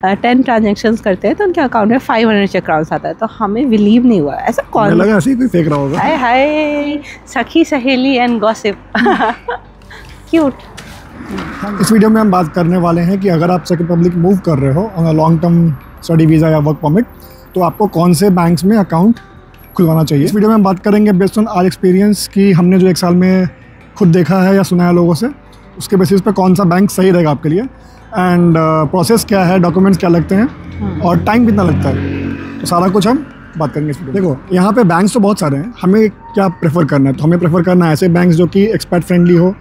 10 transactions करते हैं तो उनके अकाउंट में 500 चेक क्राउन्स आता है। तो हमें बिलीव नहीं हुआ, ऐसा कौन लगा ऐसे ही कोई फेक रहा होगा। हाय हाय, सखी सहेली एंड गॉसिप। क्यूट। इस वीडियो में हम बात करने वाले हैं कि अगर आप चेक रिपब्लिक मूव कर रहे हो on long term study visa या वर्क परमिट, तो आपको कौन से बैंक्स में अकाउंट खुलवाना चाहिए। इस वीडियो में हम बात करेंगे बेस्ड ऑन आवर एक्सपीरियंस कि हमने जो 1 साल में खुद देखा है या सुना है लोगों से, उसके बेसिस पे कौन सा बैंक सही रहेगा आपके लिए, एंड प्रोसेस क्या है, डॉक्यूमेंट्स क्या लगते हैं और टाइम कितना लगता है। तो सारा कुछ हम बात करेंगे इस वीडियो। देखो, यहाँ पे बैंक्स तो बहुत सारे हैं, हमें क्या प्रेफर करना है। तो हमें प्रेफर करना है ऐसे बैंक्स जो कि एक्सपर्ट फ्रेंडली हो,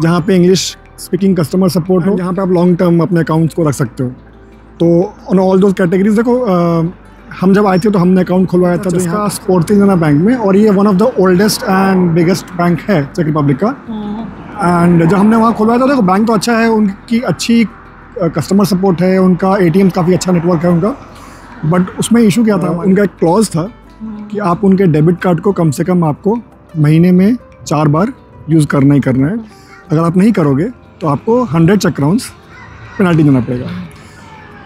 जहाँ पे इंग्लिश स्पीकिंग कस्टमर सपोर्ट हो, जहाँ पे आप लॉन्ग टर्म अपने अकाउंट्स को रख सकते हो। तो ऑन ऑल दोज कैटेगरीज, देखो हम जब आए थे तो हमने अकाउंट खुलवाया था जिसका स्पोर्टिंग बैंक में, और ये one of the oldest and biggest bank है चेक रिपब्लिक का। एंड जब हमने वहाँ खुलवाया था, देखो बैंक तो अच्छा है, उनकी अच्छी कस्टमर सपोर्ट है, उनका ATM काफ़ी अच्छा नेटवर्क है उनका। बट उसमें इशू क्या था, उनका एक क्लॉज था कि आप उनके डेबिट कार्ड को कम से कम आपको महीने में 4 बार यूज़ करना ही करना है। अगर आप नहीं करोगे तो आपको 100 चेक क्राउन्स पेनल्टी देना पड़ेगा।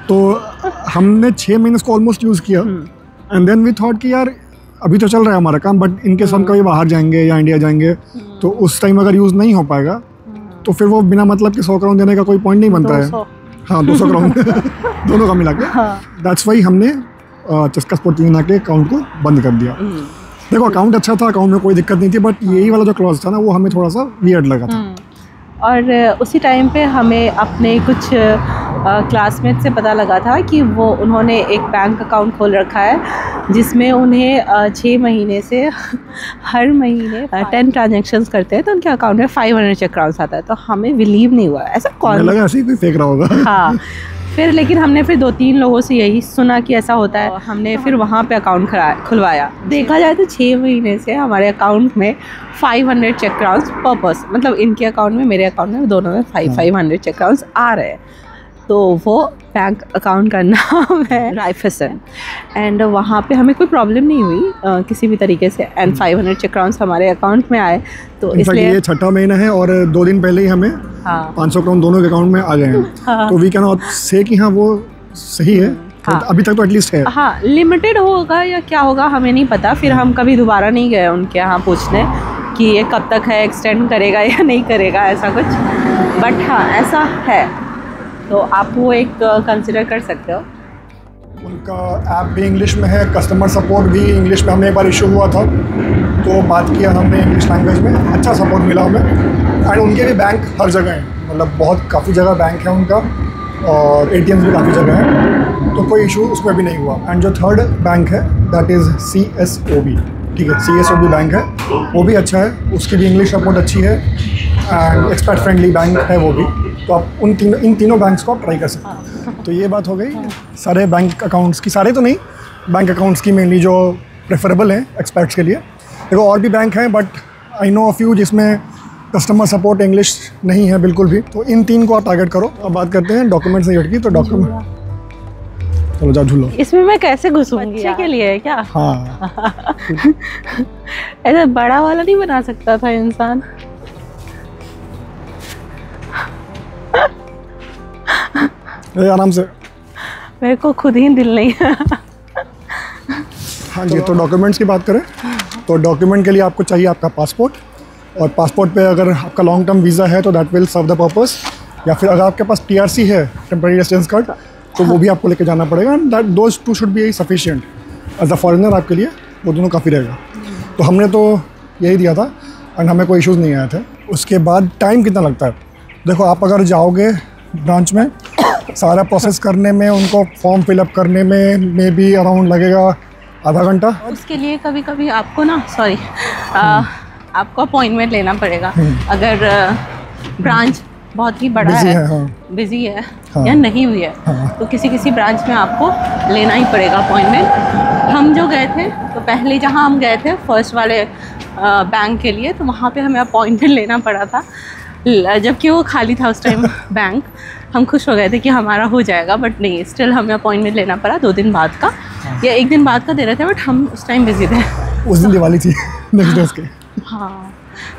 तो हमने 6 महीने इसको ऑलमोस्ट यूज़ किया, एंड देन वी थॉट कि यार अभी तो चल रहा है हमारा काम, बट इनकेस हम कभी बाहर जाएंगे या इंडिया जाएंगे तो उस टाइम अगर यूज़ नहीं हो पाएगा तो फिर वो बिना मतलब कि 100 क्राउन देने का कोई पॉइंट नहीं बनता है। हाँ, 200 क्राउन दोनों का मिला के। दैट्स वाई हमने चस्का स्पोर्टिंग के अकाउंट को बंद कर दिया। देखो, अकाउंट अच्छा था, अकाउंट में कोई दिक्कत नहीं थी, बट यही वाला जो क्लॉज था ना, वो हमें थोड़ा सा वियर्ड लगा था। और उसी टाइम पे हमें अपने कुछ क्लासमेट से पता लगा था कि वो उन्होंने एक बैंक अकाउंट खोल रखा है जिसमें उन्हें 6 महीने से हर महीने 10 ट्रांजेक्शन्स करते हैं तो उनके अकाउंट में 500 चेक क्राउन्स आता है। तो हमें बिलीव नहीं हुआ, ऐसा कौन लगा ऐसे ही कोई फेक रहा होगा। हाँ, फिर लेकिन हमने फिर 2-3 लोगों से यही सुना कि ऐसा होता है। हमने फिर वहाँ पे अकाउंट खुलवाया। देखा जाए तो 6 महीने से हमारे अकाउंट में 500 चेक क्राउन्स पर पर्सन, मतलब इनके अकाउंट में मेरे अकाउंट में दोनों में 500 चेक क्राउन्स आ रहे हैं। तो वो बैंक अकाउंट का नाम है राइफसन, एंड वहाँ पे हमें कोई प्रॉब्लम नहीं हुई किसी भी तरीके से, एंड 500 चेक क्राउन्स हमारे अकाउंट में आए। तो इसलिए ये 6ठा महीना है और 2 दिन पहले ही हमें 500 क्राउन दोनों के अकाउंट में आ गए हैं। तो वी कैन नॉट से कि हाँ वो सही है। तो अभी तक तो एटलीस्ट है। हाँ, लिमिटेड होगा या क्या होगा हमें नहीं पता। फिर हम कभी दोबारा नहीं गए उनके यहाँ पूछने कि ये कब तक है, एक्सटेंड करेगा या नहीं करेगा, ऐसा कुछ। बट हाँ, ऐसा है, तो आप वो एक कंसिडर कर सकते हो। उनका ऐप भी इंग्लिश में है, कस्टमर सपोर्ट भी इंग्लिश में। हमें एक बार इशू हुआ था तो बात किया हमने इंग्लिश लैंग्वेज में, अच्छा सपोर्ट मिला हमें। एंड उनके भी बैंक हर जगह हैं, मतलब बहुत काफ़ी जगह बैंक है उनका, और ATMs भी काफ़ी जगह हैं, तो कोई इशू उसमें भी नहीं हुआ। एंड जो थर्ड बैंक है दैट इज़ CSOB, ठीक है, CSOB बैंक है, वो भी अच्छा है, उसकी भी इंग्लिश सपोर्ट अच्छी है एंड एक्सपर्ट फ्रेंडली बैंक है वो भी। तो आप इन तीनों बैंक्स को आप ट्राई कर सकते हैं। तो ये बात हो गई सारे बैंक अकाउंट्स की, सारे तो नहीं, बैंक अकाउंट्स की मेनली जो प्रेफरेबल हैं एक्सपर्ट्स के लिए। देखो और भी बैंक हैं, but I know a few जिसमें कस्टमर सपोर्ट इंग्लिश नहीं है बिल्कुल भी। तो इन 3 को आप टारगेट करो। अब बात करते हैं डॉक्यूमेंट्स रिलेटेड की। तो डॉक्यूमेंट, चलो जाओ झूलो। इसमें मैं कैसे घुसूंगी? बच्चे के लिए है क्या? हाँ। ऐसा बड़ा वाला नहीं बना सकता था इंसान? आराम से, मेरे को खुद ही दिल नहीं है। हाँ जी, तो डॉक्यूमेंट्स की बात करें तो डॉक्यूमेंट के लिए आपको चाहिए आपका पासपोर्ट, और पासपोर्ट पे अगर आपका लॉन्ग टर्म वीज़ा है तो that will serve the purpose, या फिर अगर आपके पास TRC है, टेम्पररी रेजिडेंस कार्ड, तो वो भी आपको लेके जाना पड़ेगा। And that those 2 should be sufficient as a foreigner, आपके लिए वो दोनों काफ़ी रहेगा। तो हमने तो यही दिया था एंड हमें कोई इश्यूज़ नहीं आए थे। उसके बाद टाइम कितना लगता है, देखो आप अगर जाओगे ब्रांच में, सारा प्रोसेस करने में, उनको फॉर्म फिलअप करने में मे बी अराउंड लगेगा आधा घंटा। उसके लिए कभी कभी आपको ना आपको अपॉइंटमेंट लेना पड़ेगा। अगर ब्रांच बहुत ही बड़ा है, बिजी है या नहीं हुई है, तो किसी ब्रांच में आपको लेना ही पड़ेगा अपॉइंटमेंट। हम जो गए थे तो पहले जहाँ हम गए थे फर्स्ट वाले बैंक के लिए, तो वहाँ पे हमें अपॉइंटमेंट लेना पड़ा था, जबकि वो खाली था उस टाइम बैंक। हम खुश हो गए थे कि हमारा हो जाएगा, बट नहीं, स्टिल हमें अपॉइंटमेंट लेना पड़ा 2 दिन बाद का या 1 दिन बाद का दे रहे थे, बट हम उस टाइम बिजी थे। उस दिन दिवाली थी नेक्स्ट डे उसके। हाँ,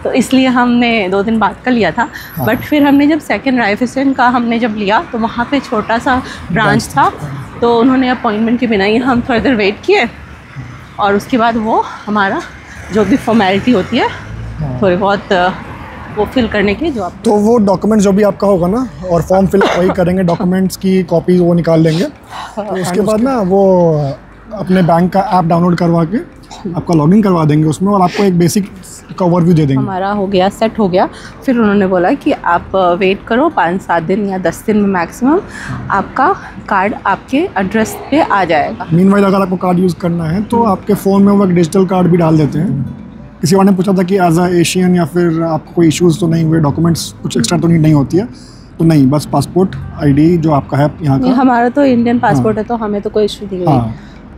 तो इसलिए हमने 2 दिन बाद का लिया था। बट फिर हमने जब सेकंड राइफेसन का हमने जब लिया तो वहाँ पे छोटा सा ब्रांच था, तो उन्होंने अपॉइंटमेंट के बिना ही हम फर्दर वेट किए और उसके बाद वो हमारा जो भी फॉर्मेलिटी होती है थोड़ी बहुत वो फिल करने के जो आप, तो वो डॉक्यूमेंट जो भी आपका होगा ना और फॉर्म फिल वही करेंगे, डॉक्यूमेंट्स की कॉपी वो निकाल लेंगे। तो उसके बाद ना वो अपने बैंक का ऐप डाउनलोड करवा के आपका लॉगिन करवा देंगे उसमें और आपको एक बेसिक का ओवरव्यू दे देंगे। हमारा हो गया, सेट हो गया। फिर उन्होंने बोला कि आप वेट करो 5-7 दिन या 10 दिन में मैक्सिमम आपका कार्ड आपके एड्रेस पे आ जाएगा। मीनवाइल अगर आपको कार्ड यूज़ करना है तो आपके फ़ोन में वो एक डिजिटल कार्ड भी डाल देते हैं। किसी और ने पूछा था कि एज अ एशियन या फिर आपको कोई इश्यूज़ तो नहीं हुए, डॉक्यूमेंट्स कुछ एक्स्ट्रा तो नहीं होती है? तो नहीं, बस पासपोर्ट आईडी जो आपका है यहाँ का। हमारा तो इंडियन पासपोर्ट है तो हमें तो कोई इशू नहीं हुई।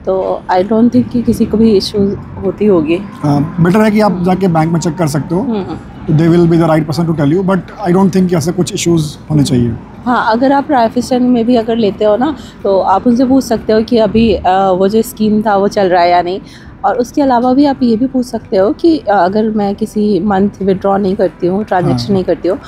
तो आई डोंट थिंक कि किसी को भी इशू होती होगी। बेटर है कि आप जाके बैंक में चेक कर सकते हो, तो they will be the right person to tell you, but I don't think कि ऐसे कुछ इश्यूज़ होने चाहिए। हाँ, अगर आप राइफेसन में भी अगर लेते हो ना तो आप उनसे पूछ सकते हो कि अभी वो जो स्कीम था वो चल रहा है या नहीं। और उसके अलावा भी आप ये भी पूछ सकते हो कि अगर मैं किसी मंथ विड्रॉ नहीं करती हूँ, ट्रांजैक्शन नहीं करती हूँ,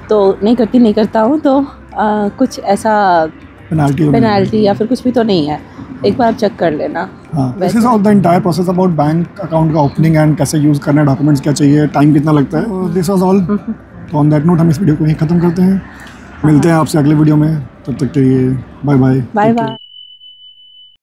तो नहीं करता हूँ तो कुछ ऐसा पेनाल्टी या फिर कुछ भी तो नहीं है, एक बार आप चेक कर लेना। This is all the entire process about bank account का ओपनिंग एंड कैसे यूज़ करना है, डॉक्यूमेंट्स क्या चाहिए, टाइम कितना लगता है। This was all. तो ऑन दैट नोट हम इस वीडियो को यहीं ख़त्म करते हैं। मिलते हैं आपसे अगले वीडियो में, तब तक के लिए बाय बाय।